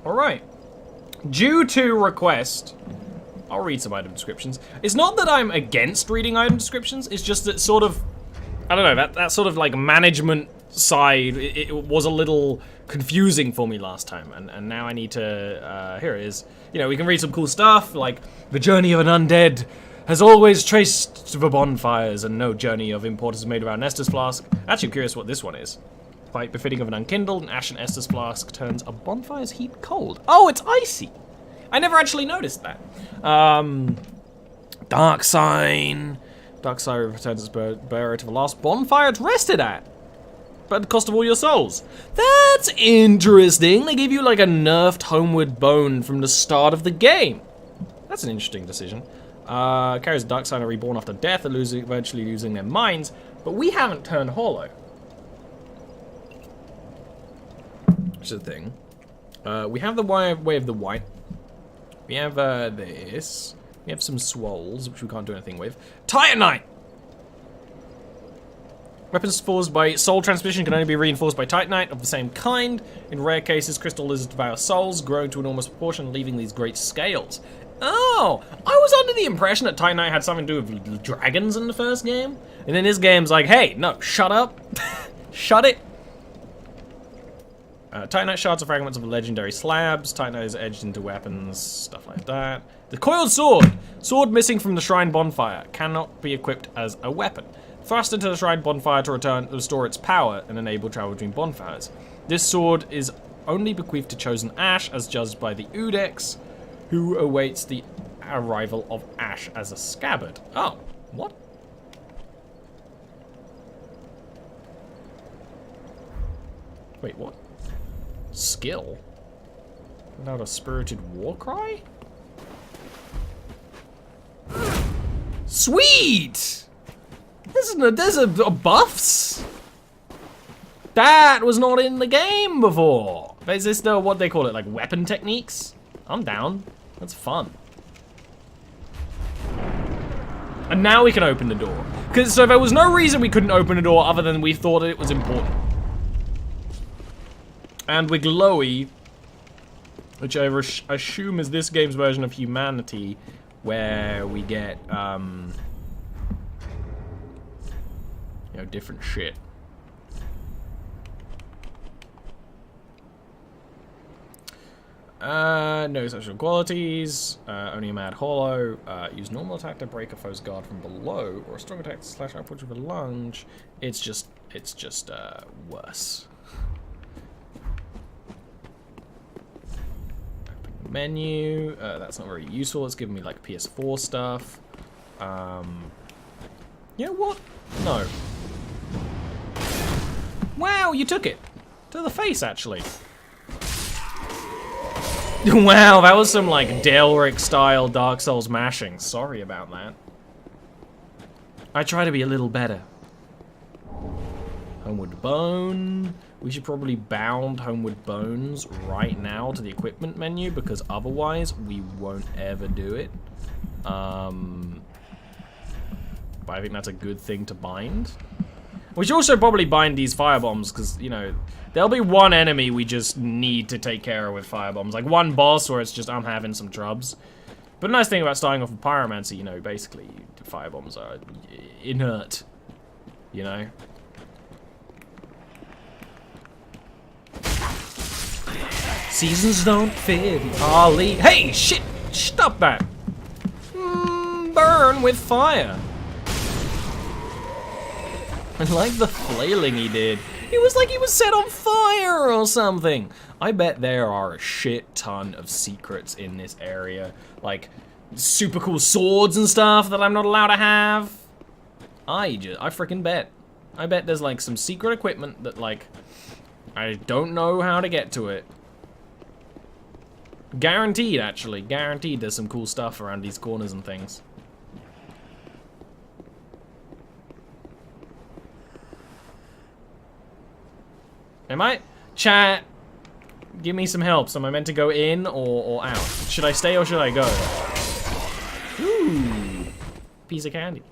Alright. Due to request, I'll read some item descriptions. It's not that I'm against reading item descriptions, it's just that sort of, I don't know, that sort of like management side, it was a little confusing for me last time, and now I need to, here it is. You know, we can read some cool stuff, like, the journey of an undead has always traced the bonfires, and no journey of importance is made without an Estus flask. Actually, I'm curious what this one is. Quite befitting of an unkindled, an ashen Estus flask turns a bonfire's heat cold. Oh, it's icy! I never actually noticed that. Dark Sign. Dark Sign returns its bearer to the last bonfire it's rested at. But at the cost of all your souls. That's interesting. They give you like a nerfed homeward bone from the start of the game. That's an interesting decision. Carries a Dark Sign are reborn after death and eventually losing their minds. But we haven't turned hollow. Which is the thing. We have the Way of the White. We have this. We have some swolls, which we can't do anything with. Titanite! Weapons forged by soul transmission can only be reinforced by Titanite of the same kind. In rare cases, crystal lizards devour souls, growing to enormous proportion, leaving these great scales. Oh! I was under the impression that Titanite had something to do with dragons in the first game. And then this game's like, hey, no, shut up. Shut it. Titanite shards are fragments of legendary slabs. Titanite is edged into weapons, stuff like that. The coiled sword! Sword missing from the shrine bonfire. Cannot be equipped as a weapon. Thrust into the shrine bonfire to restore its power and enable travel between bonfires. This sword is only bequeathed to chosen Ash, as judged by the Udex, who awaits the arrival of Ash as a scabbard. Oh, what? Wait, what? Skill? Without a spirited war cry? Sweet! There's a buffs? That was not in the game before. Is this the, what they call it, like weapon techniques? I'm down. That's fun. And now we can open the door. So there was no reason we couldn't open the door other than we thought it was important. And we're glowy, which I assume is this game's version of humanity, where we get, you know, different shit. No special qualities, only a mad hollow, use normal attack to break a foe's guard from below, or a strong attack to slash upwards with a lunge. It's just worse. Menu, that's not very useful. It's giving me like PS4 stuff. Yeah, what? No. Wow, you took it. To the face, actually. Wow, that was some like Delric style Dark Souls mashing. Sorry about that. I try to be a little better. Homeward Bone. We should probably bound Homeward Bones right now to the equipment menu, because otherwise we won't ever do it. But I think that's a good thing to bind. We should also probably bind these firebombs, because, you know, there'll be one enemy we just need to take care of with firebombs. Like one boss where it's just, I'm having some trubs. But the nice thing about starting off with Pyromancy, you know, basically, firebombs are inert, you know? Seasons don't fit Ollie. Hey, shit! Stop that! Burn with fire. I like the flailing he did. It was like he was set on fire or something. I bet there are a shit ton of secrets in this area. Like, super cool swords and stuff that I'm not allowed to have. I freaking bet. I bet there's like some secret equipment that like, I don't know how to get to it. Guaranteed, actually. Guaranteed there's some cool stuff around these corners and things. Am I? Chat, give me some help. So am I meant to go in or out? Should I stay or should I go? Ooh, piece of candy.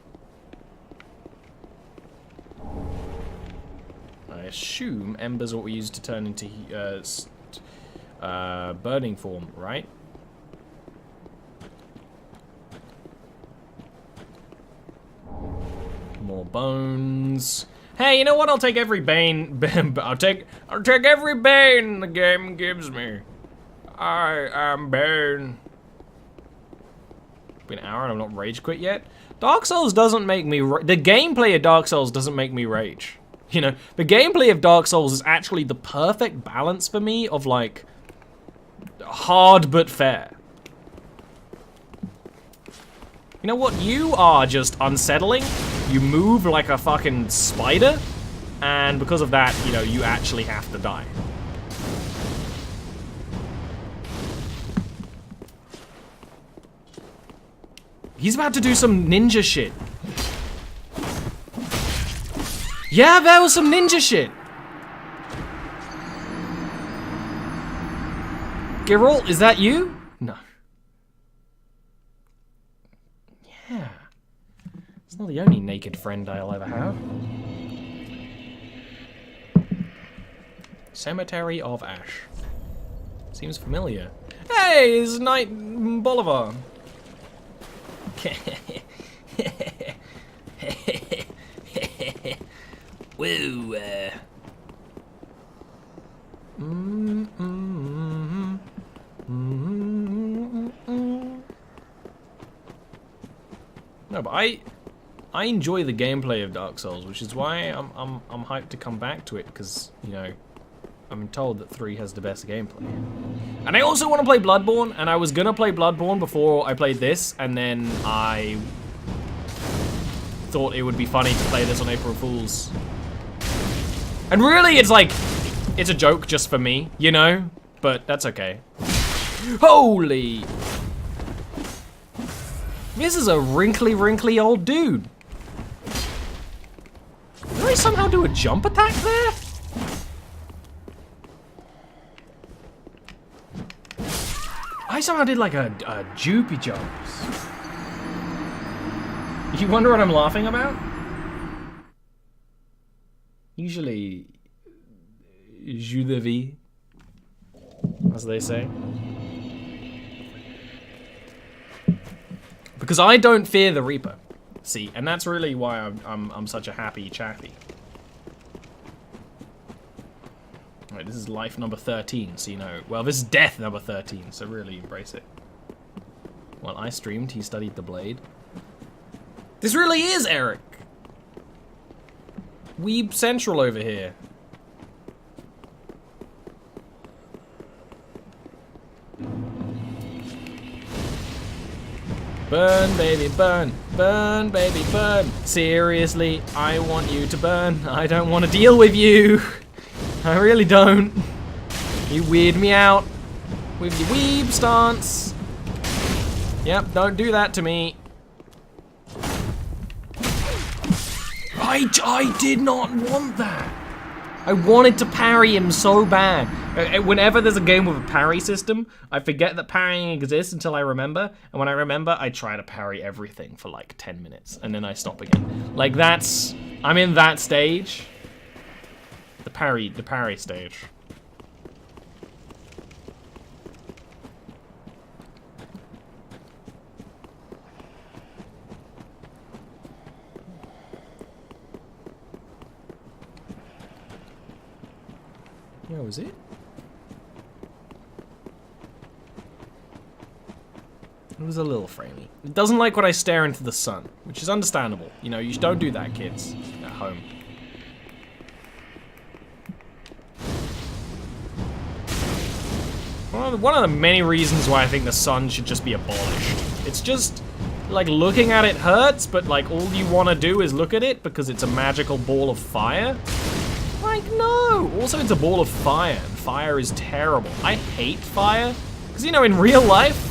I assume embers are what we use to turn into Burning form, right? More bones. Hey, you know what? I'll take every bane. I'll take every bane the game gives me. I am Bane. Been an hour and I'm not rage quit yet. Dark Souls doesn't make me. The gameplay of Dark Souls doesn't make me rage. You know, the gameplay of Dark Souls is actually the perfect balance for me of like hard but fair. You know what? You are just unsettling. You move like a fucking spider, and because of that, you know, you actually have to die. He's about to do some ninja shit. Yeah, there was some ninja shit. Geralt, is that you? No. Yeah. It's not the only naked friend I'll ever have. Cemetery of Ash. Seems familiar. Hey, it's Knight Bolivar. Woo. No, but I enjoy the gameplay of Dark Souls, which is why I'm hyped to come back to it, because, you know, I'm told that 3 has the best gameplay. And I also want to play Bloodborne, and I was gonna play Bloodborne before I played this, and then I thought it would be funny to play this on April Fools. And really, it's like, it's a joke just for me, you know? But that's okay. Holy! This is a wrinkly old dude. Did I somehow do a jump attack there? I somehow did like a joopy jumps. You wonder what I'm laughing about? Usually, je le vis, as they say. Because I don't fear the Reaper. See, and that's really why I'm such a happy chappy. Right, this is life number 13, so you know. Well, this is death number 13, so really embrace it. While I streamed, he studied the blade. This really is Eric! Weeb Central over here. Burn, baby, burn. Burn, baby, burn. Seriously, I want you to burn. I don't want to deal with you. I really don't. You weird me out with your weeb stance. Yep, don't do that to me. I did not want that. I wanted to parry him so bad. Whenever there's a game with a parry system, I forget that parrying exists until I remember. And when I remember, I try to parry everything for like 10 minutes. And then I stop again. Like that's... I'm in that stage. The parry stage. Where was it? It was a little framey. It doesn't like when I stare into the sun, which is understandable. You know, you don't do that, kids, at home. One of the many reasons why I think the sun should just be abolished. It's just, like, looking at it hurts, but, like, all you want to do is look at it because it's a magical ball of fire. Like, no! Also, it's a ball of fire, and fire is terrible. I hate fire, because, you know, in real life,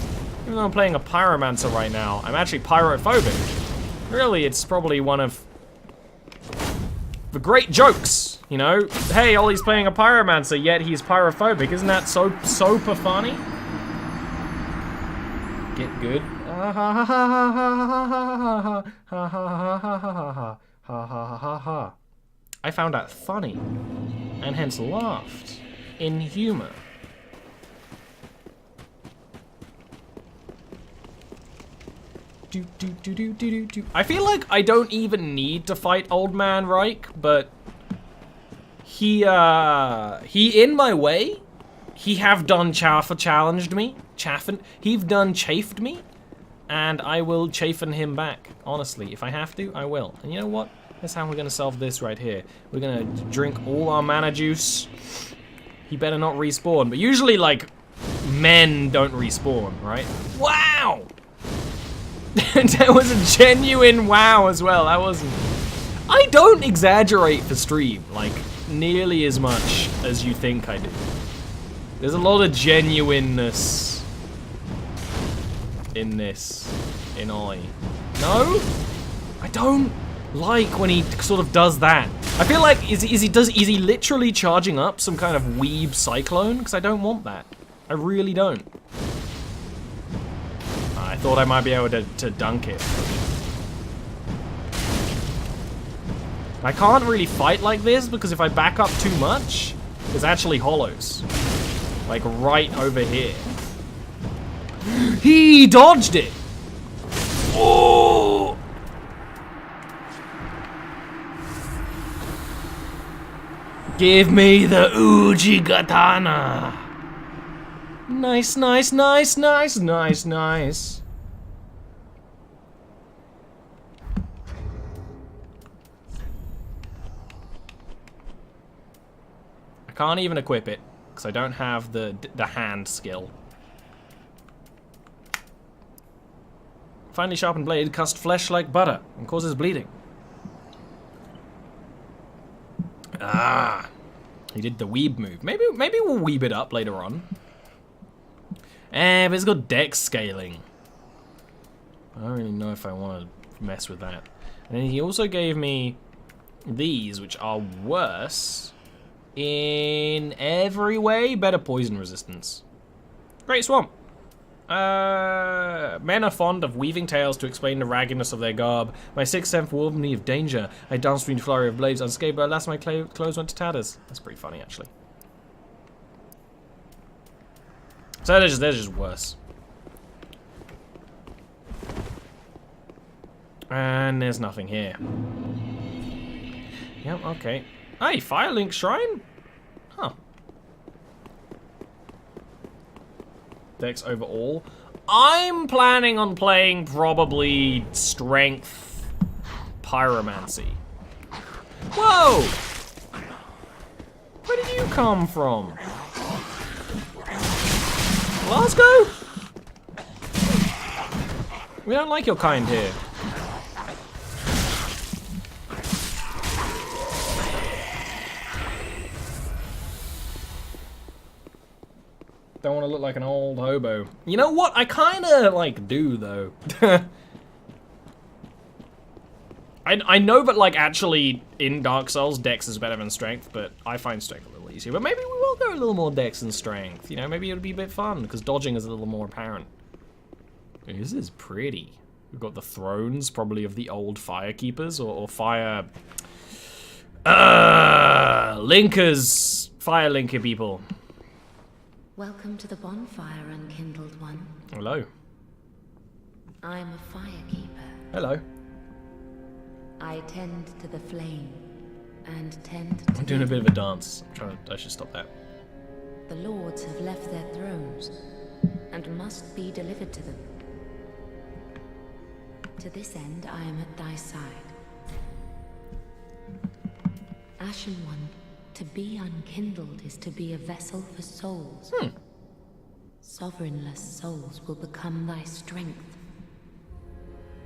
even though I'm playing a pyromancer right now, I'm actually pyrophobic. Really, it's probably one of the great jokes, you know? Hey, Ollie's playing a pyromancer, yet he's pyrophobic. Isn't that so super funny? Get good. Ha ha ha ha ha ha ha ha ha ha ha. I found that funny, and hence laughed in humor. I feel like I don't even need to fight Old Man Reich, but he in my way. He have done challenged me. He've done chafed me, and I will chafen him back. Honestly, if I have to, I will. And you know what? That's how we're gonna solve this right here. We're gonna drink all our mana juice. He better not respawn, but usually, like, men don't respawn, right? Wow! That was a genuine wow as well. That wasn't... I don't exaggerate for stream, like, nearly as much as you think I do. There's a lot of genuineness in this, in Ollie. No? I don't like when he sort of does that. I feel like, is he literally charging up some kind of weeb cyclone? Because I don't want that. I really don't. I thought I might be able to dunk it. I can't really fight like this because if I back up too much, there's actually hollows. Like right over here. He dodged it! Oh! Give me the Uji Katana! Nice, nice, nice, nice, nice, nice. I can't even equip it because I don't have the hand skill. Finely sharpened blade cuts flesh like butter and causes bleeding. Ah, he did the weeb move. Maybe we'll weeb it up later on. But it's got dex scaling. I don't really know if I want to mess with that. And then he also gave me these, which are worse in every way. Better poison resistance. Great Swamp. Men are fond of weaving tales to explain the raggedness of their garb. My sixth sense warned me of danger. I danced between flurry of blades unscathed, but alas, my clothes went to tatters. That's pretty funny, actually. So they're just worse. And there's nothing here. Yep, okay. Hey, Firelink Shrine? Huh. Dex overall. I'm planning on playing probably Strength Pyromancy. Whoa! Where did you come from? Glasgow? We don't like your kind here. Don't want to look like an old hobo. You know what? I kind of, like, do, though. I know that, like, actually, in Dark Souls, Dex is better than Strength, but I find Strength a little easier. But maybe we will go a little more Dex than Strength. You know, maybe it'll be a bit fun, because dodging is a little more apparent. This is pretty. We've got the thrones, probably of the old Firekeepers, or fire... Linkers! Fire Linker people. Welcome to the bonfire, unkindled one. Hello. I am a firekeeper. Hello. I tend to the flame, and tend to... I'm doing a bit of a dance. I should stop that. The lords have left their thrones, and must be delivered to them. To this end, I am at thy side. Ashen One, to be unkindled is to be a vessel for souls. Sovereignless souls will become thy strength.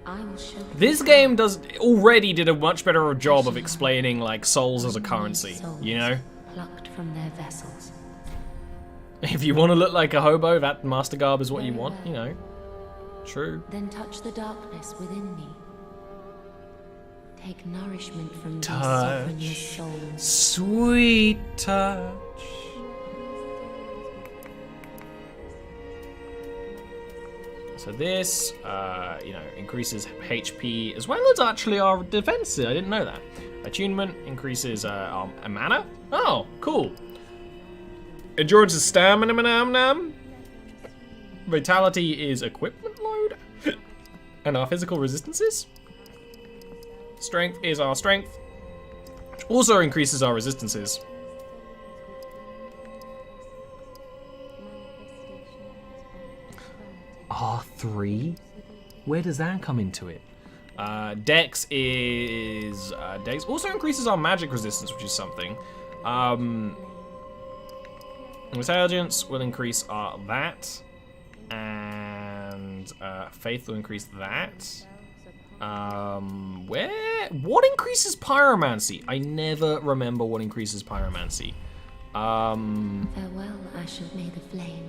I will show this game already did a much better job of explaining, like, souls as a currency, you know? Plucked from their vessels. If you want to look like a hobo, that master garb is what you want, you know. True. Then touch the darkness within me. Take nourishment from these Touch. sovereignless souls. Sweet touch. So this, you know, increases HP as well as actually our defenses. I didn't know that. Attunement increases our mana. Oh, cool. Endurance is stamina. Vitality is equipment load. And our physical resistances? Strength is our strength, which also increases our resistances. R3? Where does that come into it? Dex is... Dex also increases our magic resistance, which is something. Intelligence will increase our that. And Faith will increase that. What increases pyromancy? I never remember what increases pyromancy. Farewell, Ash of May the Flame.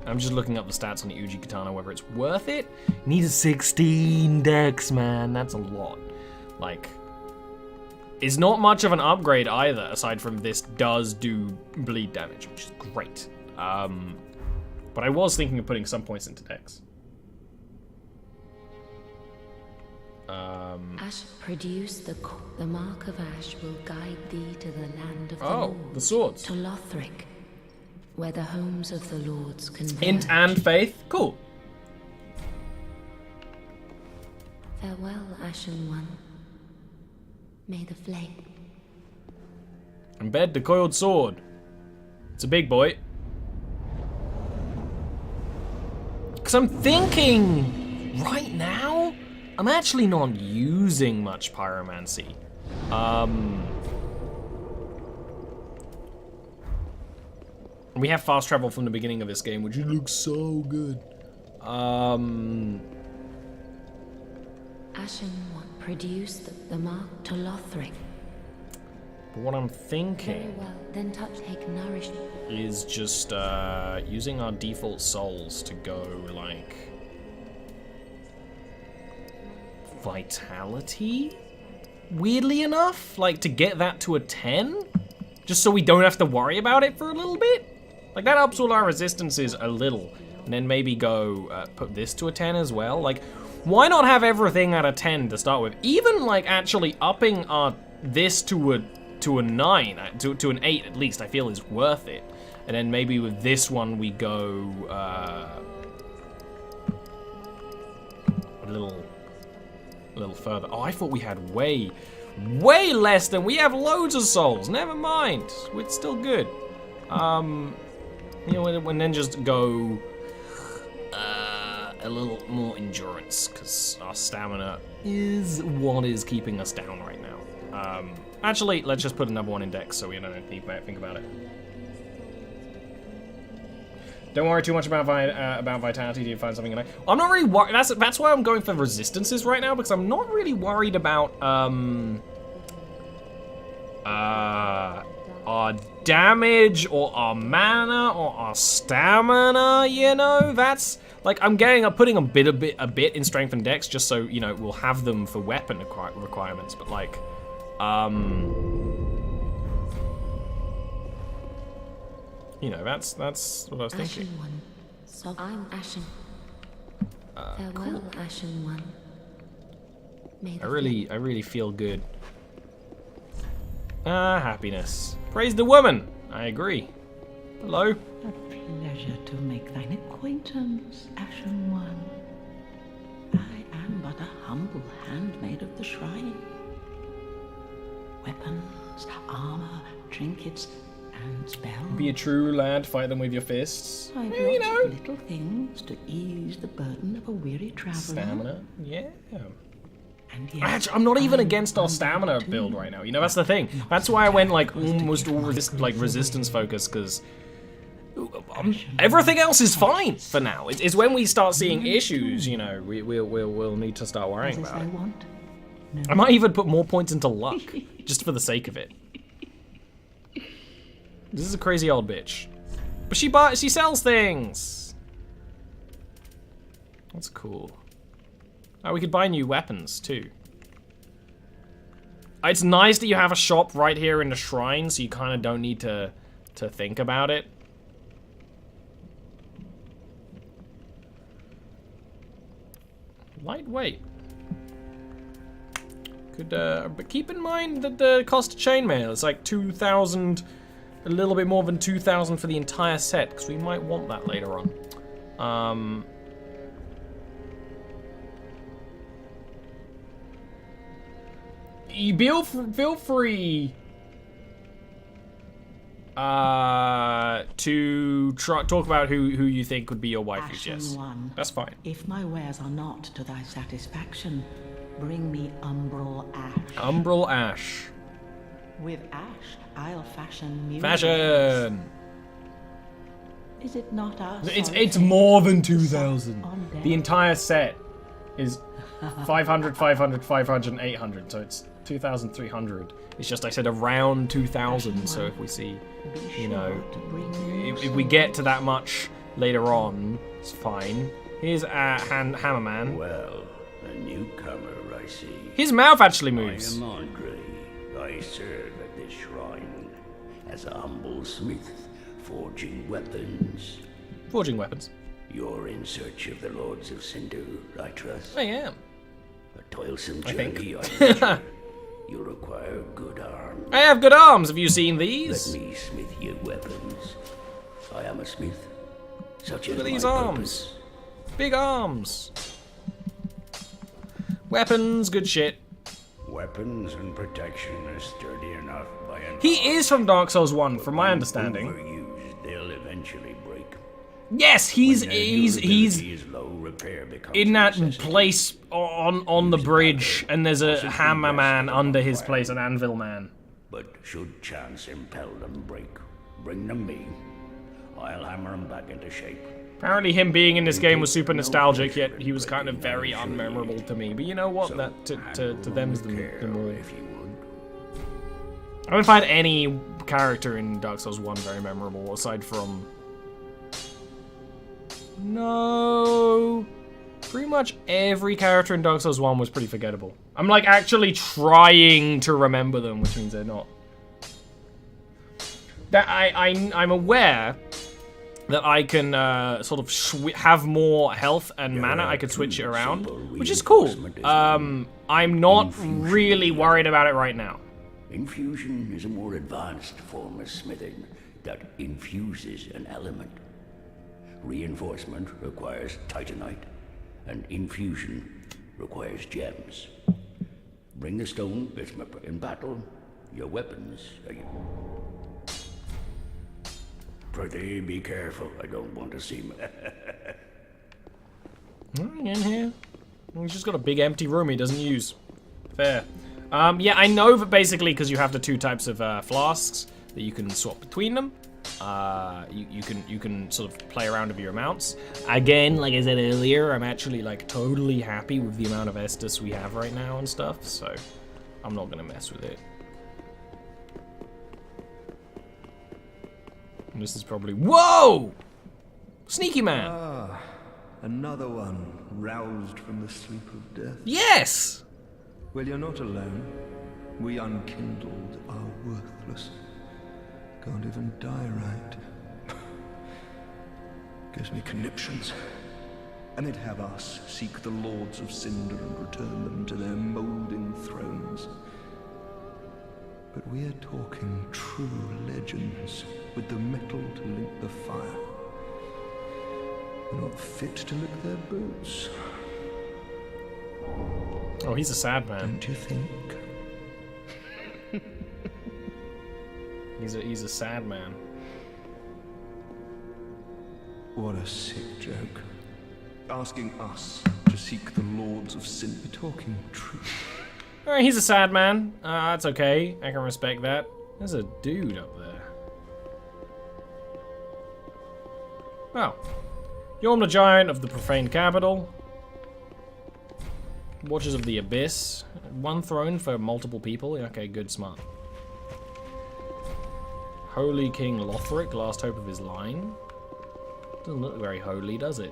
I'm just looking up the stats on the Uji Katana, whether it's worth it. Need a 16 dex, man. That's a lot. Like, it's not much of an upgrade either, aside from this does do bleed damage, which is great. But I was thinking of putting some points into dex. Ash, produce the mark of Ash will guide thee to the land of the Oh, Lord, the swords. to Lothric, where the homes of the lords converge. Int and Faith, cool. Farewell, Ashen One. May the flame. Embed the coiled sword. It's a big boy. Because I'm thinking, right now, I'm actually not using much pyromancy. We have fast travel from the beginning of this game, which looks so good. Ashen One, produce the mark to Lothric. But what I'm Very thinking well, then take nourishment. is just using our default souls to go like vitality, weirdly enough, like to get that to a 10, just so we don't have to worry about it for a little bit. Like that ups all our resistances a little, and then maybe go put this to a 10 as well. Like, why not have everything at a 10 to start with? Even like actually upping our this to a 9, to an 8 at least, I feel is worth it. And then maybe with this one we go a little further. Oh, I thought we had way less than we have. Loads of souls. Never mind, it's still good. You know, and then just go a little more endurance, because our stamina is what is keeping us down right now. Actually, let's just put another one in dex so we don't need to think about it. Don't worry too much about vitality. Do you find something? I'm not really worried. That's why I'm going for resistances right now, because I'm not really worried about our damage or our mana or our stamina. You know, that's like I'm putting a bit in strength and dex just so you know we'll have them for weapon requirements. But like, you know, that's what I was thinking. Ashen One, so I'm Ashen. Farewell, Cool. Ashen One. May the I really feel good. Happiness. Praise the woman. I agree. Hello. A pleasure to make thine acquaintance, Ashen One. I am but a humble handmaid of the shrine. Weapons, armor, trinkets, and spells. Be a true lad, fight them with your fists. I've Yeah, you lots know. of little things to ease the burden of a weary traveler. Stamina. Yeah. And yet, Actually, I'm not even I'm against our stamina too. build right now. You know, that's the thing. That's why I went like almost all resistance focus, because everything else is fine for now. It's when we start seeing issues, you know, we'll need to start worrying As about I it. want. No. I might even put more points into luck, just for the sake of it. This is a crazy old bitch, but she sells things. That's cool. Oh, we could buy new weapons too. It's nice that you have a shop right here in the shrine, so you kind of don't need to think about it. Lightweight. Could, but keep in mind that the cost of chainmail is like 2,000, a little bit more than 2,000 for the entire set, because we might want that later on. Feel free to talk about who you think would be your waifus. Ashen Yes, one, that's fine. if my wares are not to thy satisfaction, bring me umbral ash. Umbral ash. With ash, I'll fashion new Fashion. wares. Is it not our It's more than 2,000. The entire set is 500, 500, 500, and 800, so it's 2,300. It's just I said around 2,000, so if we see, you know, if we get to that much later on, it's fine. Here's Hammerman. Well, a newcomer, I see. His mouth actually moves. I am Andre. I serve at this shrine as a humble smith, forging weapons. Forging weapons. You're in search of the Lords of Cinder, I trust. I am. A toilsome I think. journey, I imagine. You require good arms. I have good arms. Have you seen these? Let me smith you weapons. I am a smith. Such Look as at these my arms. purpose. Big arms. Weapons, good shit. Weapons and protection are sturdy enough by an He is from Dark Souls 1, from my understanding. Overused, they'll eventually break. Yes, he's When their durability is low, repair becomes in that a necessity. place on the bridge, and there's a hammer man under his place, an anvil man. But should chance impel them break, bring them me. I'll hammer them back into shape. Apparently him being in this game was super nostalgic, yet he was kind of very unmemorable to me. But you know what? So, That to them is the more. if you would. I don't find any character in Dark Souls 1 very memorable, aside from... No... Pretty much every character in Dark Souls 1 was pretty forgettable. I'm like actually trying to remember them, which means they're not. That I'm aware that I can sort of have more health and mana. I could switch it around, which is cool. I'm not really worried about it right now. Infusion is a more advanced form of smithing that infuses an element. Reinforcement requires titanite, and infusion requires gems. Bring the stone, bismuth in battle. Your weapons are Prithee, be careful. I don't want to see. In here. He's just got a big empty room he doesn't use. Fair. Yeah, I know that basically because you have the two types of flasks that you can swap between them. You can sort of play around with your amounts. Again, like I said earlier, I'm actually like totally happy with the amount of Estus we have right now and stuff, so I'm not gonna mess with it. And this is probably whoa, sneaky man. Ah, another one roused from the sleep of death. Yes. Well, you're not alone. We unkindled are worthless. Can't even die right. Gives me conniptions. And they'd have us seek the Lords of Cinder and return them to their moulding thrones. But we're talking true legends with the metal to link the fire. Not fit to lick their boots. Oh, he's a sad man. Don't you think? He's a sad man. What a sick joke. Asking us to seek the Lords of Sin. We're talking truth. Alright, he's a sad man. That's okay. I can respect that. There's a dude up there. Well, Yorm the Giant of the Profane Capital. Watchers of the Abyss. One throne for multiple people. Okay, good, smart. Holy King Lothric, last hope of his line. Doesn't look very holy, does it?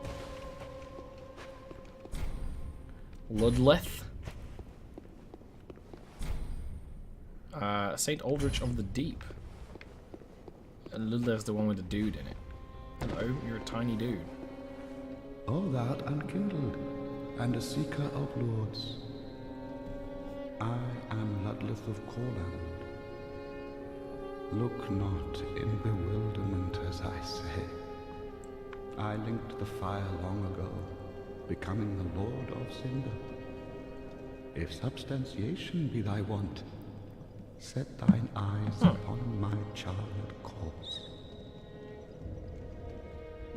Ludleth. Saint Aldrich of the Deep. And Ludleth's the one with the dude in it. Hello, you're a tiny dude. All that unkindled, and a seeker of lords. I am Ludleth of Corland. Look not in bewilderment as I say. I linked the fire long ago, becoming the Lord of Cinder. If substantiation be thy want, set thine eyes upon my charred corpse.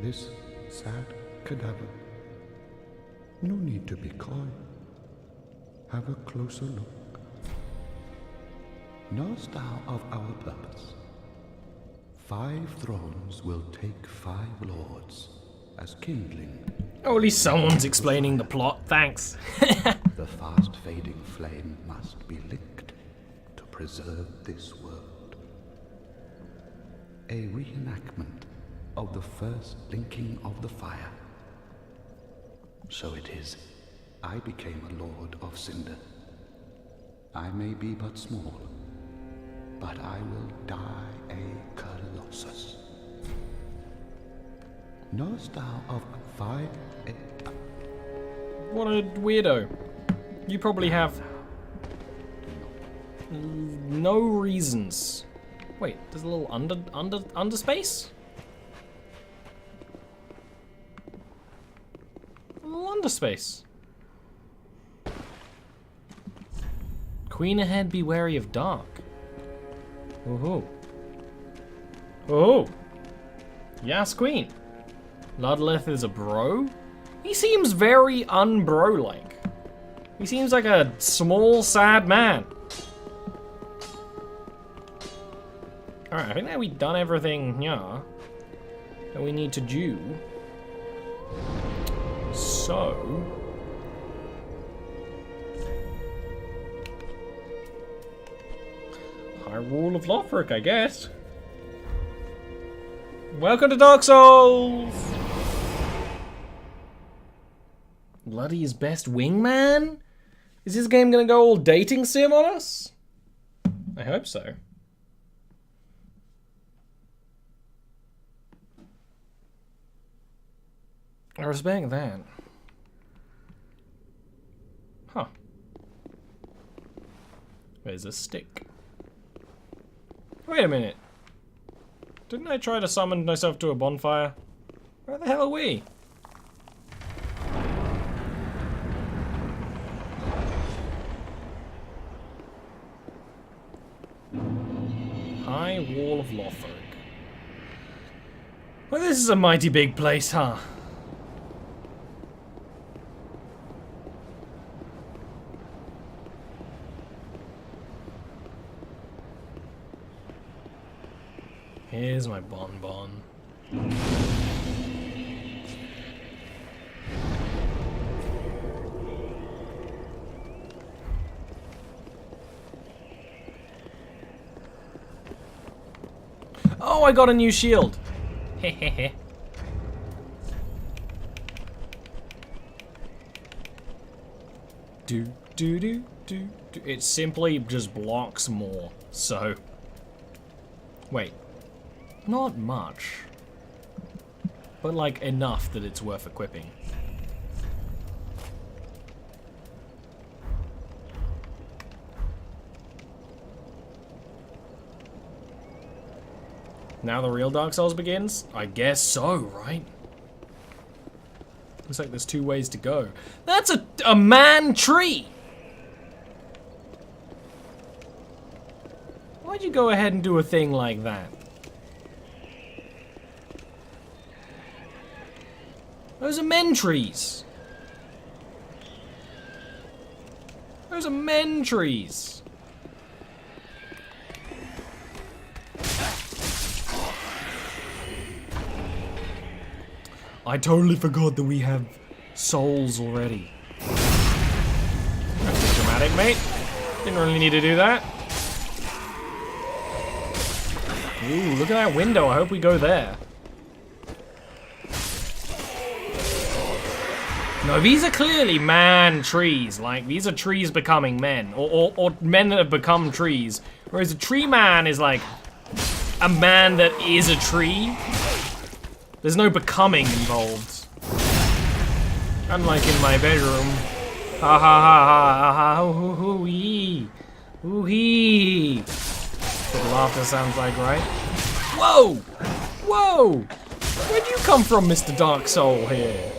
This sad cadaver, no need to be coy. Have a closer look. Knowest thou of our purpose? 5 thrones will take 5 lords as kindling. Oh, at least someone's explaining the plot, thanks. The fast fading flame must be licked to preserve this world. A reenactment of the first linking of the fire. So it is, I became a Lord of Cinder. I may be but small, but I will die a colossus. Knowest thou of 5... What a weirdo. You probably have no reasons. Wait, there's a little under space? A little under space. Queen ahead, be wary of dark. Oh. Oh. Yes, Queen. Ludleth is a bro? He seems very un-bro-like. He seems like a small, sad man. Alright, I think that we've done everything here that we need to do. So... High Rule of Lothric, I guess. Welcome to Dark Souls! Bloody's best wingman? Is this game gonna go all dating sim on us? I hope so. I respect that. Huh. There's a stick. Wait a minute. Didn't I try to summon myself to a bonfire? Where the hell are we? High Wall of Lothric. Well, this is a mighty big place, huh? Here's my bonbon. Oh, I got a new shield. Hehehe. Do. It simply just blocks more. So, wait. Not much, but like enough that it's worth equipping. Now the real Dark Souls begins? I guess so, right? Looks like there's 2 ways to go. That's a man tree! Why'd you go ahead and do a thing like that? Those are men trees. Those are men trees. I totally forgot that we have souls already. That's dramatic, mate. Didn't really need to do that. Ooh, look at that window. I hope we go there. No, these are clearly man trees. Like, these are trees becoming men. Or men that have become trees. Whereas a tree man is like a man that is a tree. There's no becoming involved. Unlike in my bedroom. Ha ha ha ha ha ha hoo hoo hee. Hoo hee. What laughter sounds like, right? Whoa! Whoa! Where'd you come from, Mr. Dark Soul here?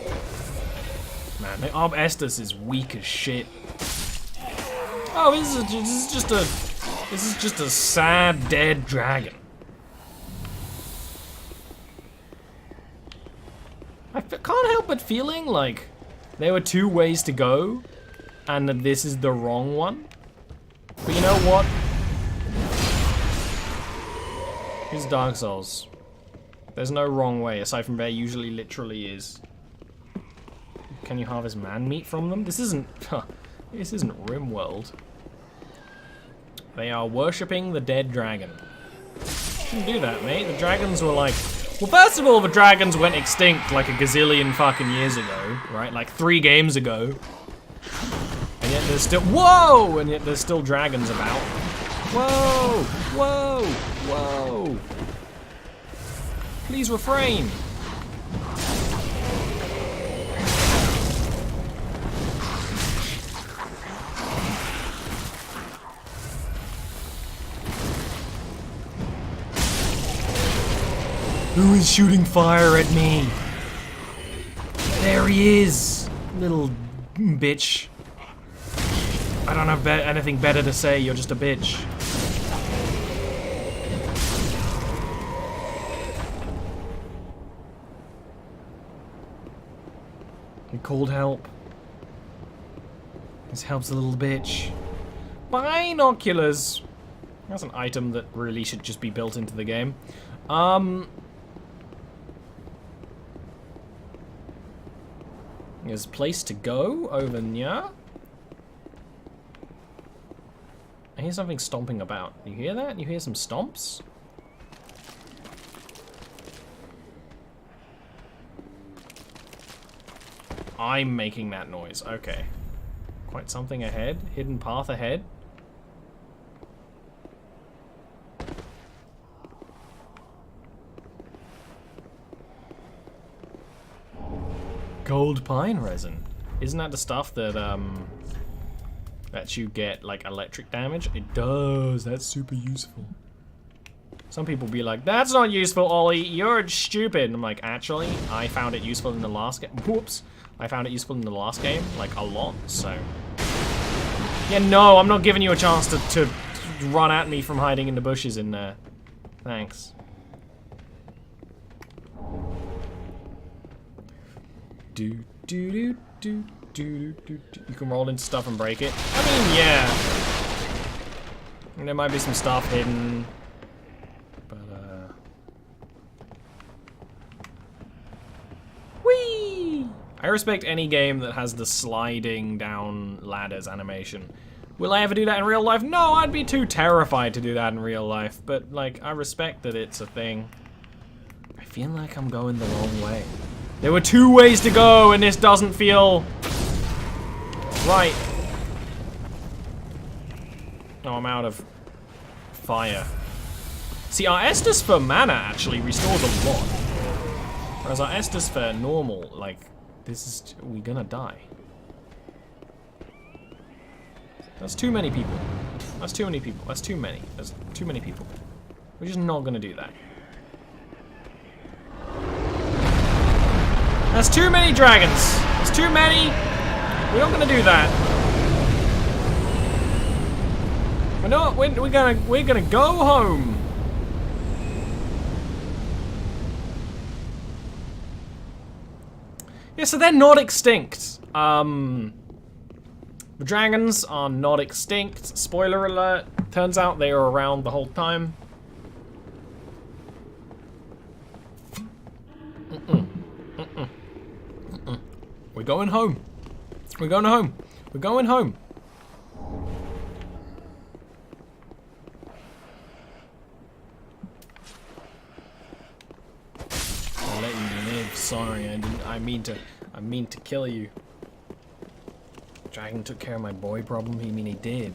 Man, the Ob Estus is weak as shit. Oh, this is just a sad dead dragon. I can't help but feeling like there were 2 ways to go, and that this is the wrong one. But you know what? It's Dark Souls. There's no wrong way, aside from there usually literally is. Can you harvest man meat from them? This isn't RimWorld. They are worshipping the dead dragon. Shouldn't do that, mate. The dragons were like... Well, first of all, the dragons went extinct like a gazillion fucking years ago, right? Like 3 games ago. And yet there's still... Whoa! And yet there's still dragons about. Whoa! Whoa! Whoa! Please refrain. Who is shooting fire at me? There he is, little bitch. I don't have anything better to say, you're just a bitch. He called help. This helps a little bitch. Binoculars. That's an item that really should just be built into the game. There's a place to go over here. I hear something stomping about. You hear that? You hear some stomps? I'm making that noise. Okay. Quite something ahead. Hidden path ahead. Gold pine resin. Isn't that the stuff that lets you get like electric damage? It does. That's super useful. Some people be like, that's not useful, Ollie. You're stupid. And I'm like, actually, I found it useful in the last game. Whoops. I found it useful in the last game, like a lot, so. Yeah, no, I'm not giving you a chance to run at me from hiding in the bushes in there. Thanks. Do do do do do do. You can roll into stuff and break it. I mean, yeah. And there might be some stuff hidden, but whee! I respect any game that has the sliding down ladders animation. Will I ever do that in real life? No, I'd be too terrified to do that in real life. But like, I respect that it's a thing. I feel like I'm going the wrong way. There were 2 ways to go, and this doesn't feel right. No, I'm out of fire. See, our Estus for mana actually restores a lot. Whereas our Estus for normal, like, this is, we're gonna die. That's too many people. That's too many people. That's too many. There's too many people. We're just not gonna do that. That's too many dragons. There's too many. We're not gonna do that. We're not. We're gonna go home. Yeah, so they're not extinct. The dragons are not extinct. Spoiler alert. Turns out they were around the whole time. We're going home. We're going home. We're going home. I'll let you live. Sorry, I didn't. I mean to kill you. Dragon took care of my boy problem. You mean he did?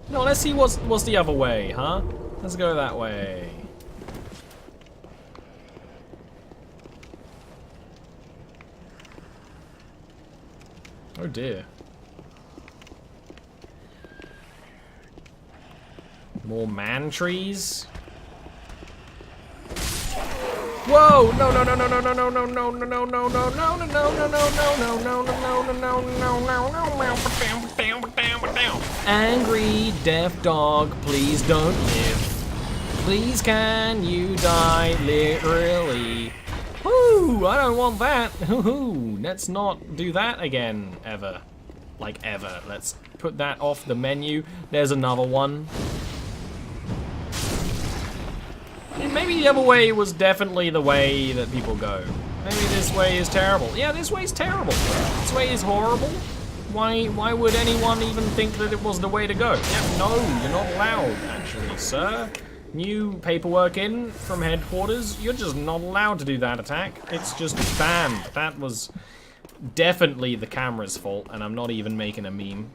No, let's see what's the other way, huh? Let's go that way. Oh dear. More man trees? Whoa! No! No! No! No! No! No! No! No! No! No! No! No! No! No! No! No! No! No! No! Angry deaf dog, please don't live. Please can you die literally? Woo! I don't want that. Hoo-hoo. Let's not do that again ever. Like ever. Let's put that off the menu. There's another one. And maybe the other way was definitely the way that people go. Maybe this way is terrible. Yeah, this way's terrible. This way is horrible. Why would anyone even think that it was the way to go? Yeah, no, you're not allowed, actually, sir. New paperwork in from headquarters. You're just not allowed to do that attack. It's just banned. That was definitely the camera's fault, and I'm not even making a meme.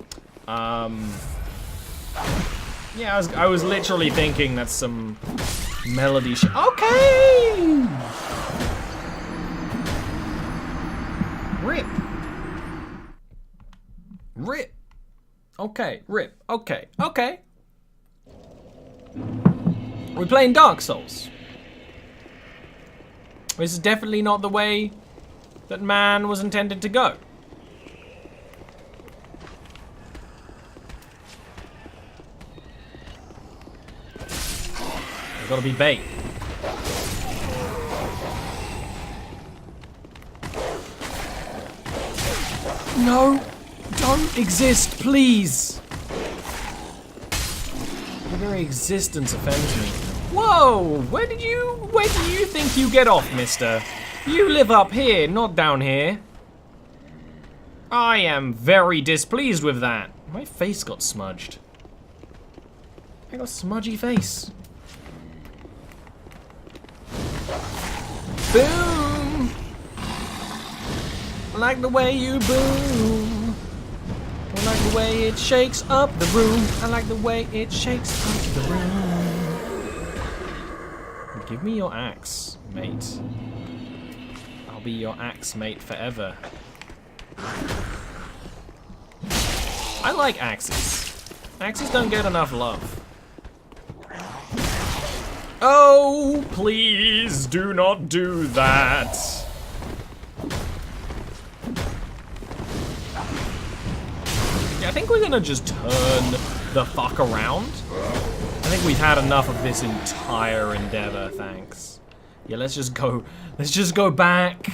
Yeah, I was literally thinking that's some melody shit. Okay! Rip. Rip. Okay, rip. Okay, okay. We're playing Dark Souls. This is definitely not the way that man was intended to go. There's gotta be bait. No, don't exist, please. The very existence offends me. Whoa, where do you think you get off, mister? You live up here, not down here. I am very displeased with that. My face got smudged. I got a smudgy face. Boom! I like the way you boom. I like the way it shakes up the room. I like the way it shakes up the room. Give me your axe, mate. I'll be your axe mate forever. I like axes. Axes don't get enough love. Oh, please do not do that. Yeah, I think we're gonna just turn the fuck around. I think we've had enough of this entire endeavor, thanks. Yeah, let's just go back.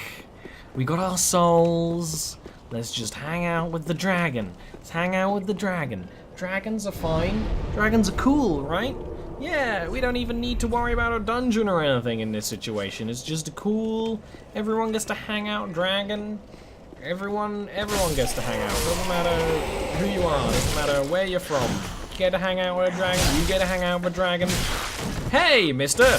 We got our souls. Let's just hang out with the dragon. Let's hang out with the dragon. Dragons are fine. Dragons are cool, right? Yeah, we don't even need to worry about a dungeon or anything in this situation. It's just a cool, everyone gets to hang out dragon. Everyone gets to hang out. Doesn't matter who you are, doesn't matter where you're from. You get to hang out with a dragon, you get to hang out with a dragon. Hey, mister!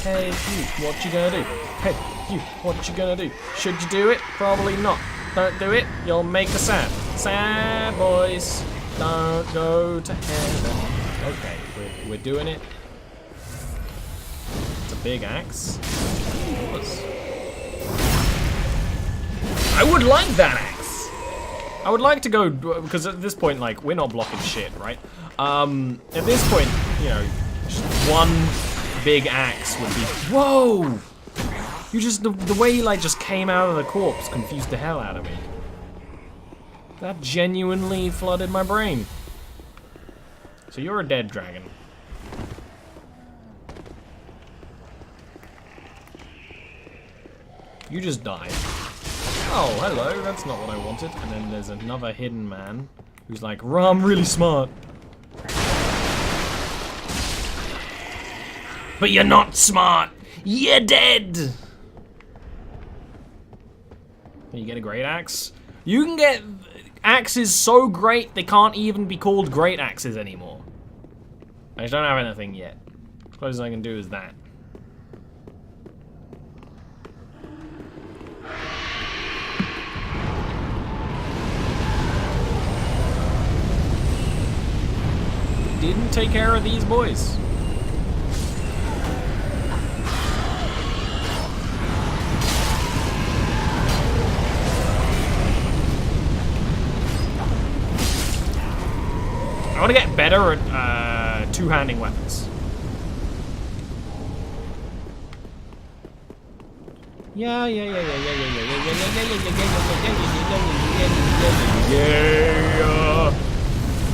Hey, you, what you gonna do? Hey, you, what you gonna do? Should you do it? Probably not. Don't do it, you'll make us sad. Sad boys, don't go to heaven. Okay, we're doing it. It's a big axe. I would like that axe. I would like to go, because at this point, like, we're not blocking shit, right? At this point, you know, just one big axe would be, whoa! You just, the way you, like, just came out of the corpse confused the hell out of me. That genuinely flooded my brain. So you're a dead dragon. You just died. Oh, hello, that's not what I wanted. And then there's another hidden man who's like, I'm really smart. But you're not smart. You're dead. Can you get a great axe? You can get axes so great they can't even be called great axes anymore. I just don't have anything yet. As close as I can do is that. Didn't take care of these boys. I want to get better at two-handing weapons. Yeah.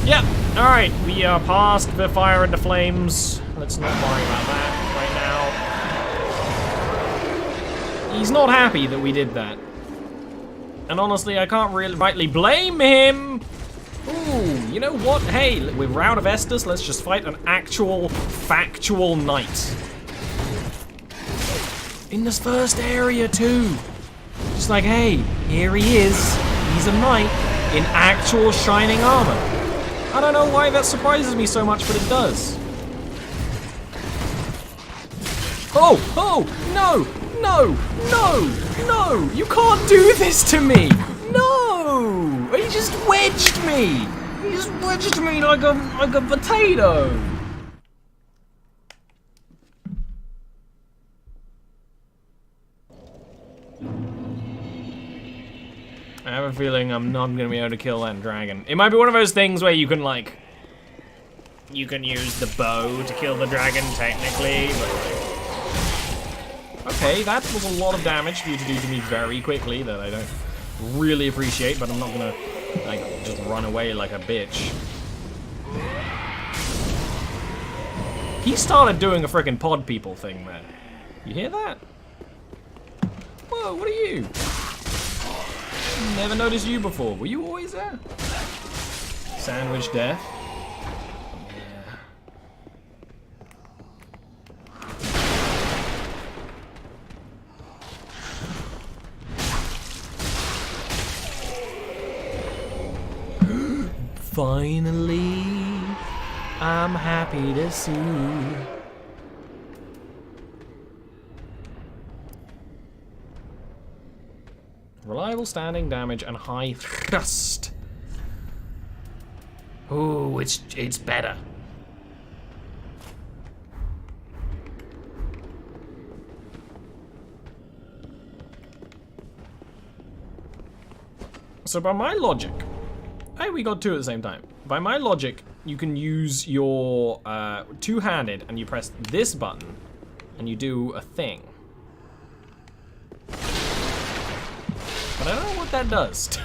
Yeah. All right, we are past the fire and the flames. Let's not worry about that right now. He's not happy that we did that. And honestly, I can't really rightly blame him. Ooh, you know what? Hey, we're out of Estus. Let's just fight an actual, factual knight. In this first area, too. Just like, hey, here he is. He's a knight in actual shining armor. I don't know why that surprises me so much, but it does. Oh, no, you can't do this to me. No, he just wedged me. He just wedged me like a potato. I have a feeling I'm not gonna be able to kill that dragon. It might be one of those things where you can like, you can use the bow to kill the dragon technically, but okay, that was a lot of damage for you to do to me very quickly that I don't really appreciate, but I'm not gonna like just run away like a bitch. He started doing a freaking pod people thing there. You hear that? Whoa, what are you? Never noticed you before. Were you always there? Sandwich death. Yeah. Finally, I'm happy to see. Reliable standing damage and high thrust. Ooh, it's better. So by my logic, hey, we got two at the same time. By my logic, you can use your two-handed and you press this button and you do a thing. But I don't know what that does.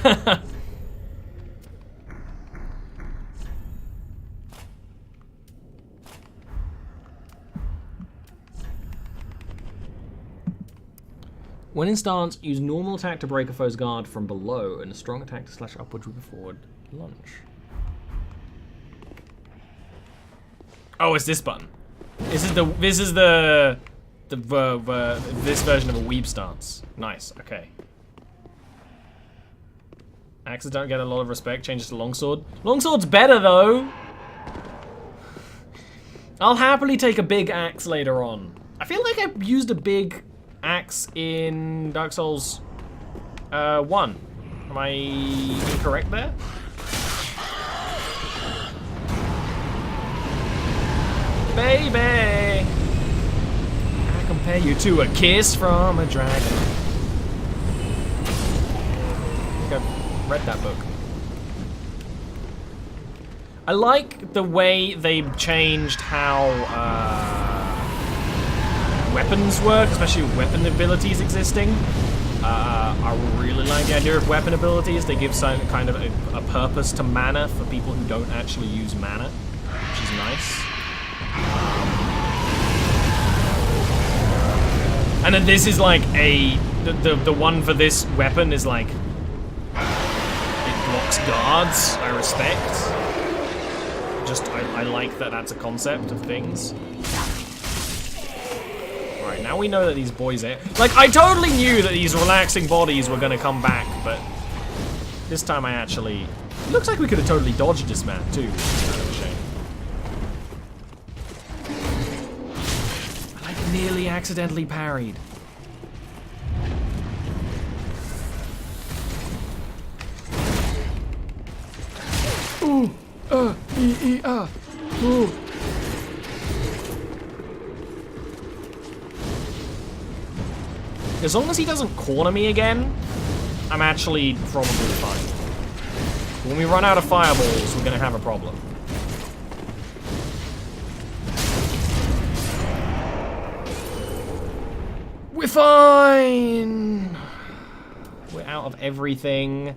When in stance, use normal attack to break a foe's guard from below and a strong attack to slash upwards with a forward lunge. Oh, it's this button. This is the this version of a weeb stance. Nice, okay. Axes don't get a lot of respect, changes to longsword. Longsword's better though! I'll happily take a big axe later on. I feel like I used a big axe in Dark Souls 1. Am I incorrect there? Baby! I compare you to a kiss from a dragon. Read that book. I like the way they changed how weapons work, especially weapon abilities existing. I really like the idea of weapon abilities. They give some kind of a purpose to mana for people who don't actually use mana, which is nice. And then this is like the one for this weapon is like, blocks guards, I respect. Just, I like that that's a concept of things. Alright, now we know that these boys are... Like, I totally knew that these relaxing bodies were gonna come back, but... This time I actually... It looks like we could have totally dodged this man, too, which is kind of a shame. I, like, nearly accidentally parried. Ooh, ooh. As long as he doesn't corner me again, I'm actually probably fine. But when we run out of fireballs, we're gonna have a problem. We're fine! We're out of everything.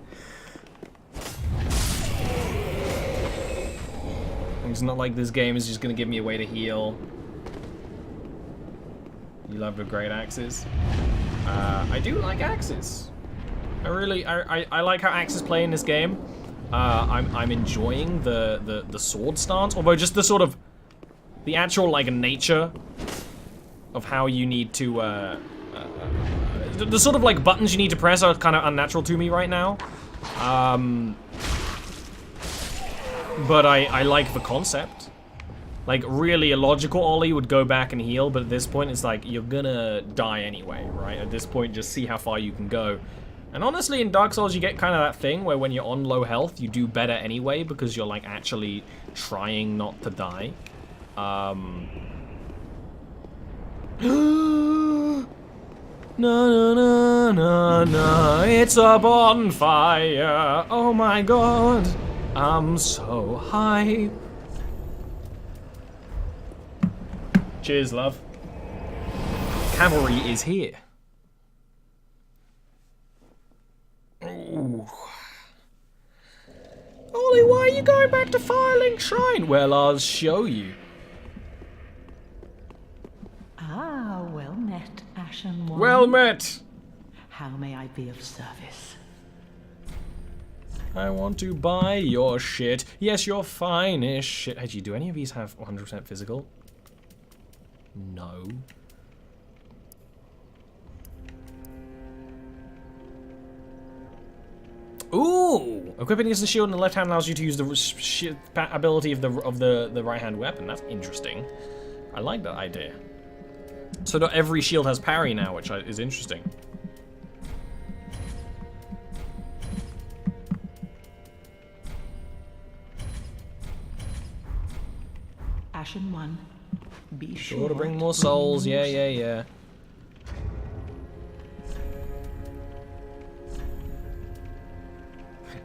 It's not like this game is just gonna give me a way to heal. You love the great axes. I do like axes. I like how axes play in this game. I'm enjoying the sword stance, although just the sort of the actual like nature of how you need to the sort of like buttons you need to press are kind of unnatural to me right now. But I like the concept. Like, really, a logical ollie would go back and heal, but at this point, it's like, you're gonna die anyway, right? At this point, just see how far you can go. And honestly, in Dark Souls, you get kind of that thing where when you're on low health, you do better anyway, because you're, like, actually trying not to die. Na na na na na, it's a bonfire. Oh my god, I'm so hype. Cheers, love. Cavalry is here. Ooh. Ollie, why are you going back to Firelink Shrine? Well, I'll show you. Ah, well met, Ashen One. Well met. How may I be of service? I want to buy your shit. Yes, your finest shit. Hey, do any of these have 100% physical? No. Ooh! Equipping against the shield in the left hand allows you to use the ability of the right hand weapon. That's interesting. I like that idea. So not every shield has parry now, which is interesting. Ashen One, be Sure to bring more souls. Yeah, yeah, yeah.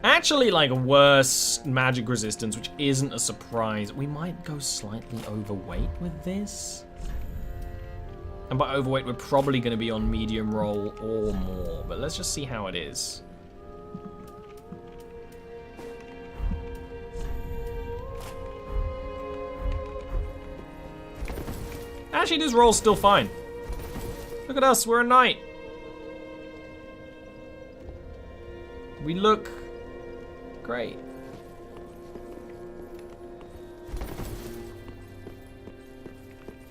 Actually, like, worse magic resistance, which isn't a surprise. We might go slightly overweight with this. And by overweight, we're probably going to be on medium roll or more. But let's just see how it is. Actually, this roll's still fine. Look at us, we're a knight. We look great.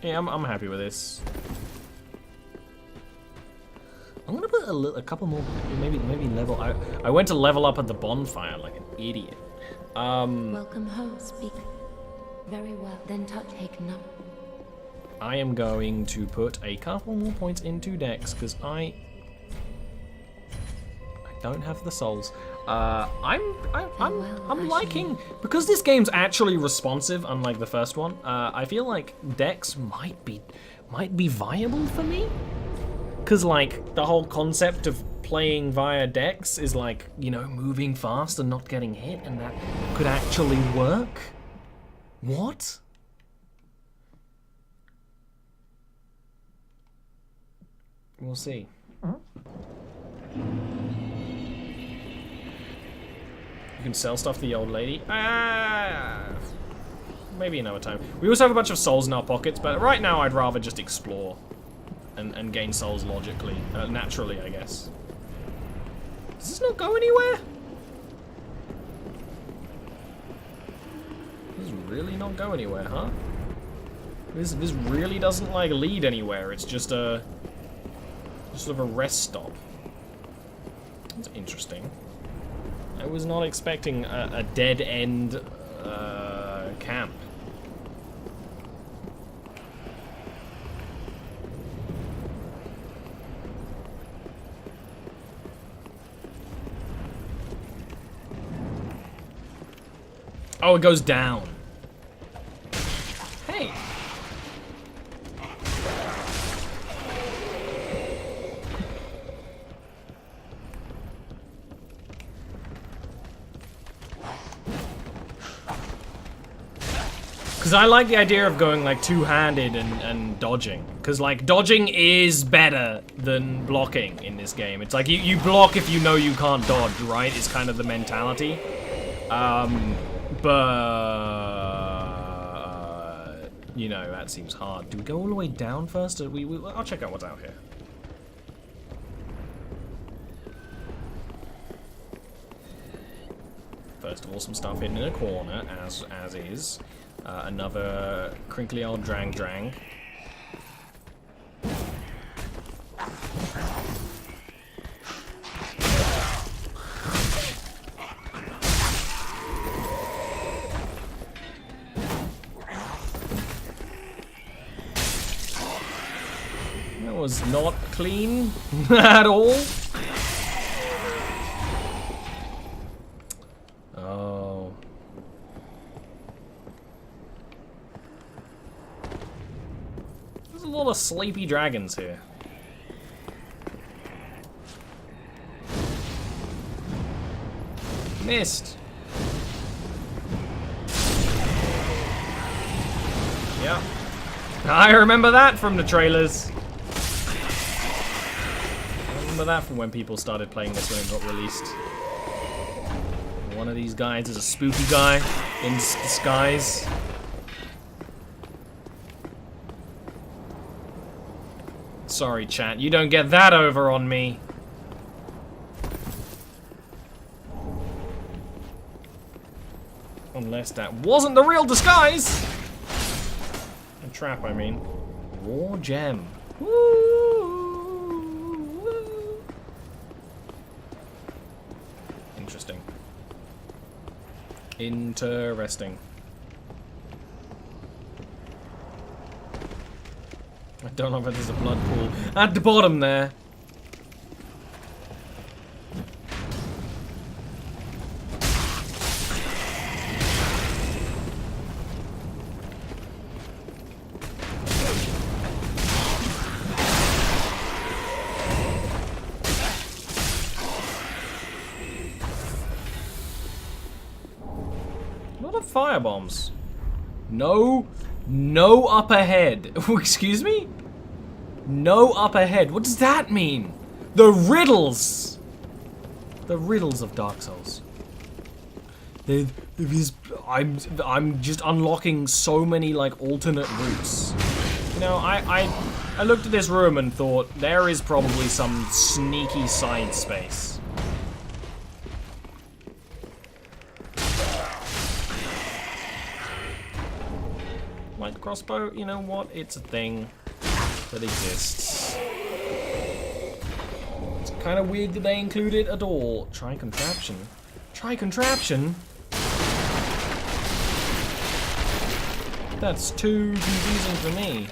Yeah, I'm happy with this. I'm gonna put a couple more, maybe level. I went to level up at the bonfire like an idiot. Welcome home, speak. Very well, then take no. I am going to put a couple more points into Dex because I don't have the souls. I'm liking, because this game's actually responsive, unlike the first one. I feel like Dex might be viable for me, because like the whole concept of playing via Dex is like, you know, moving fast and not getting hit, and that could actually work. What? We'll see. You can sell stuff to the old lady. Maybe another time. We also have a bunch of souls in our pockets, but right now I'd rather just explore and gain souls logically, naturally, I guess. Does this not go anywhere? Does this really not go anywhere, huh? This really doesn't like lead anywhere. It's just a sort of a rest stop. That's interesting. I was not expecting a dead end camp. Oh, it goes down. Hey. Because I like the idea of going like two-handed and dodging. Because like dodging is better than blocking in this game. It's like you block if you know you can't dodge, right? It's kind of the mentality. But you know, that seems hard. Do we go all the way down first? Or I'll check out what's out here. First of all, some stuff hidden in a corner, as is. Another crinkly old drang. That was not clean at all. Oh. There's a lot of sleepy dragons here. Missed. Yeah. I remember that from the trailers. I remember that from when people started playing this when it got released. One of these guys is a spooky guy in disguise. Sorry, chat, you don't get that over on me. Unless that wasn't the real disguise! A trap, I mean. War gem. Woo! Interesting. Interesting. I don't know if there's a blood pool at the bottom there. Fire bombs. No up ahead. Excuse me? No up ahead. What does that mean? The riddles. The riddles of Dark Souls. I'm just unlocking so many like alternate routes. You know, I looked at this room and thought there is probably some sneaky side space. Light crossbow, you know what? It's a thing that exists. It's kind of weird that they include it at all. Try contraption. Try contraption? That's too confusing for me.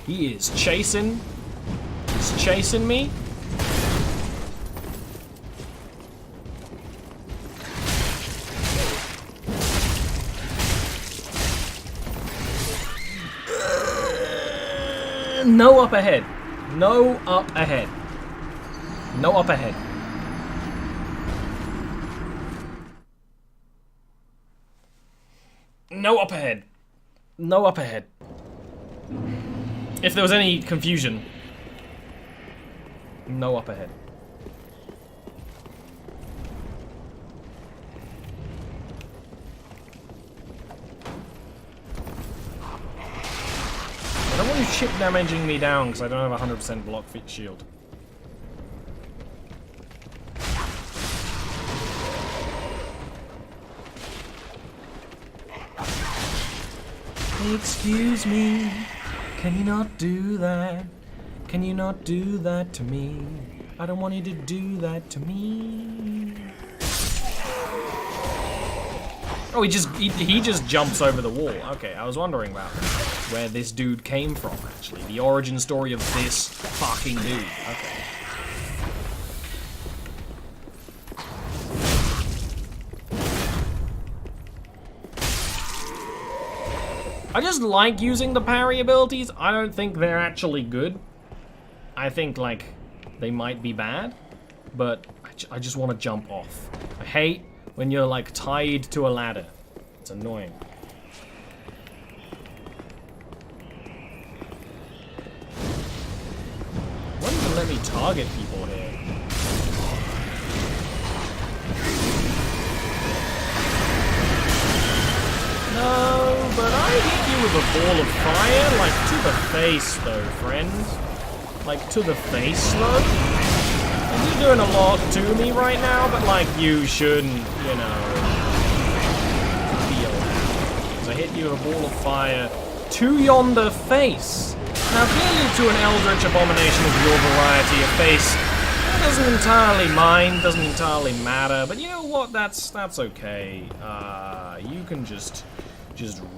He is chasing. He's chasing me. No up ahead. No up ahead. No up ahead. No up ahead. No up ahead. If there was any confusion, no up ahead. I don't want you chip damaging me down because I don't have a 100% block fit shield. Excuse me. Can you not do that? Can you not do that to me? I don't want you to do that to me. Oh, he just jumps over the wall. Okay, I was wondering about where this dude came from, actually. The origin story of this fucking dude. Okay. I just like using the parry abilities. I don't think they're actually good. I think, like, they might be bad, but I just want to jump off. I hate when you're, like, tied to a ladder. It's annoying. Why don't you let me target people here? No, but I hit you with a ball of fire, like, to the face, though, friend. Like, to the face, though? And you're doing a lot to me right now, but, like, you shouldn't, you know, feel that. Because I hit you with a ball of fire to yonder face. Now, clearly to an eldritch abomination of your variety of face, that doesn't entirely mind, doesn't entirely matter, but you know what, that's okay. You can just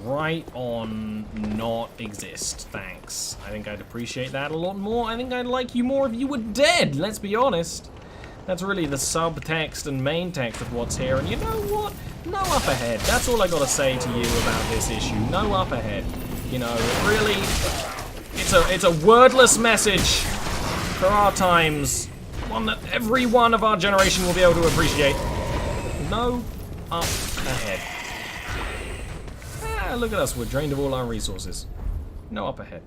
right on not exist, thanks. I think I'd appreciate that a lot more. I think I'd like you more if you were dead, let's be honest. That's really the subtext and main text of what's here, and you know what? No up ahead. That's all I gotta say to you about this issue. No up ahead. You know, really, it's a wordless message for our times. One that every one of our generation will be able to appreciate. No up ahead. Ah, look at us, we're drained of all our resources. No up ahead.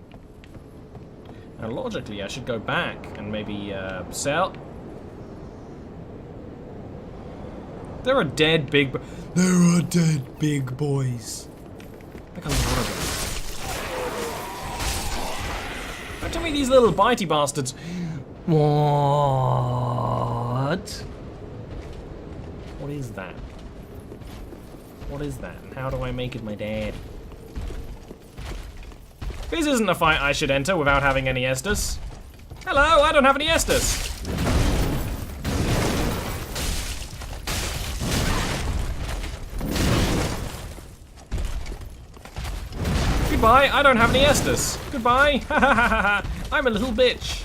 Now, logically, I should go back and maybe sell. There are dead big boys. Like a lot of them. Don't tell me these little bitey bastards. What? What is that? What is that? And how do I make it my dad? This isn't a fight I should enter without having any Estus. Hello, I don't have any Estus. Goodbye, I don't have any Estus. Goodbye. I'm a little bitch.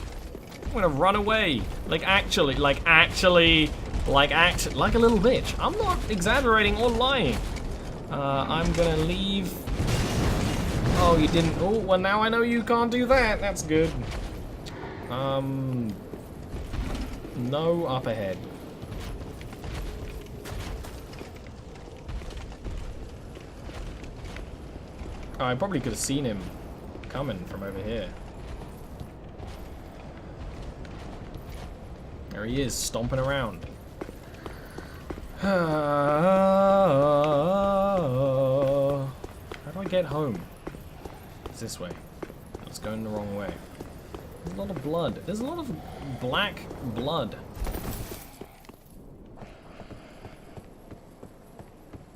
I'm gonna run away. Like a little bitch. I'm not exaggerating or lying. I'm gonna leave. Oh, you didn't. Oh, well, now I know you can't do that. That's good. No up ahead. Oh, I probably could have seen him coming from over here. There he is, stomping around. How do I get home? It's this way. It's going the wrong way. There's a lot of blood. There's a lot of black blood.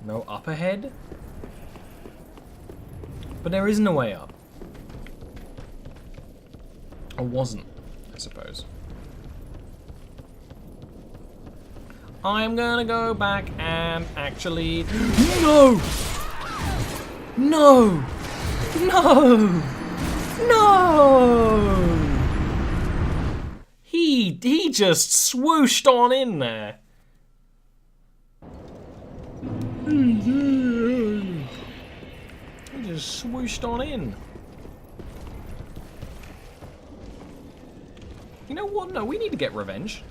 No up ahead? But there isn't a way up. Or wasn't, I suppose. I'm gonna go back and actually... No! No! No! No! He just swooshed on in there. He just swooshed on in. You know what? No, we need to get revenge.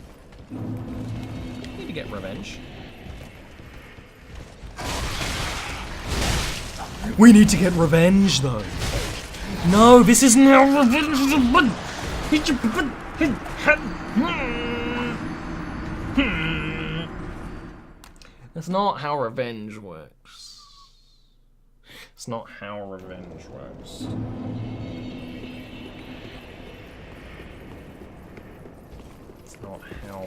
To get revenge. We need to get revenge, though. No, this isn't how revenge is. That's not how revenge works. It's not how revenge works. Not how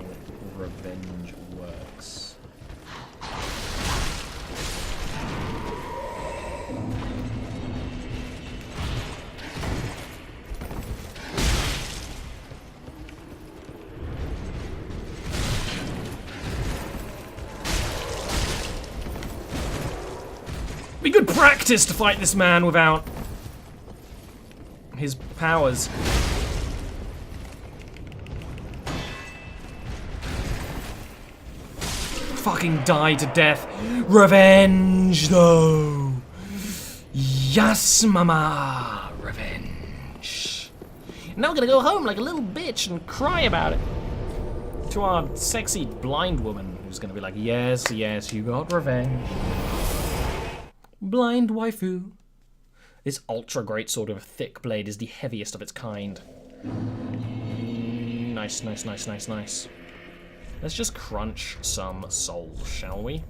revenge works. practice to fight this man without his powers. Fucking die to death. Revenge, though. Yes, mama. Revenge. Now we're gonna go home like a little bitch and cry about it. To our sexy blind woman who's gonna be like, yes, yes, you got revenge. Blind waifu. This ultra great sword of a thick blade is the heaviest of its kind. Nice, nice, nice, nice, nice. Let's just crunch some souls, shall we?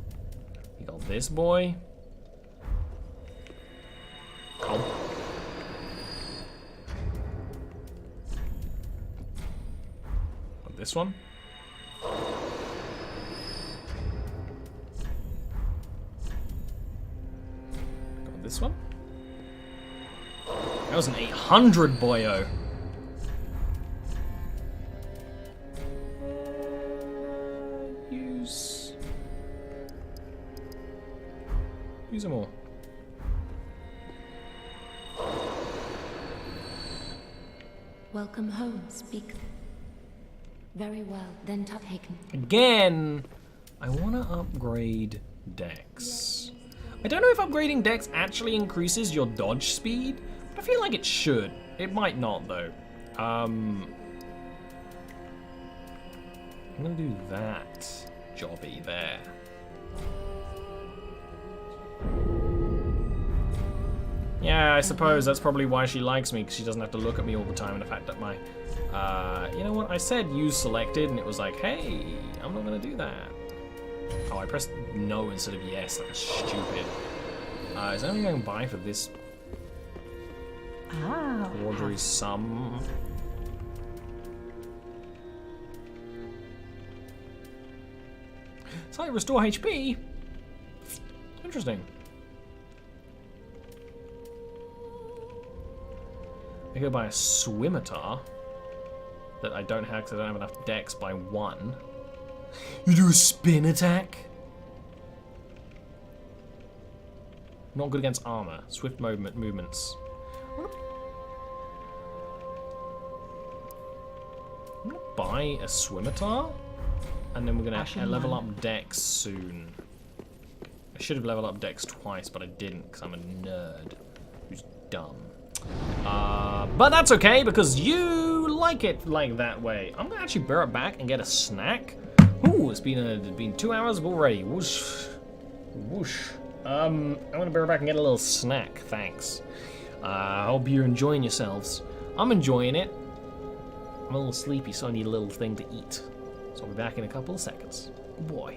We got this boy. Oh. Got this one. Got this one. That was an 800 boyo. Use them all. Welcome home, speak. Very well, then taken. Again, I want to upgrade Dex. I don't know if upgrading Dex actually increases your dodge speed, but I feel like it should. It might not, though. I'm gonna do that jobby there. Yeah, I suppose that's probably why she likes me, because she doesn't have to look at me all the time, and the fact that my... you know what, I said use selected, and it was like, hey, I'm not going to do that. Oh, I pressed no instead of yes, like a stupid. Is there anything I can buy for this? Tawdry sum. Slightly restore HP? Interesting. I could buy a swimitar that I don't have because I don't have enough dex by 1. You do a spin attack? Not good against armor. Swift movements. I'm gonna buy a swimitar, and then we're gonna level up dex soon. I should have leveled up dex twice, but I didn't because I'm a nerd who's dumb. But that's okay, because you like it like that way. I'm gonna actually bear it back and get a snack. Ooh, it's been 2 hours already. Whoosh. Whoosh. I'm gonna bear it back and get a little snack, thanks. I hope you're enjoying yourselves. I'm enjoying it. I'm a little sleepy, so I need a little thing to eat. So I'll be back in a couple of seconds. Good boy.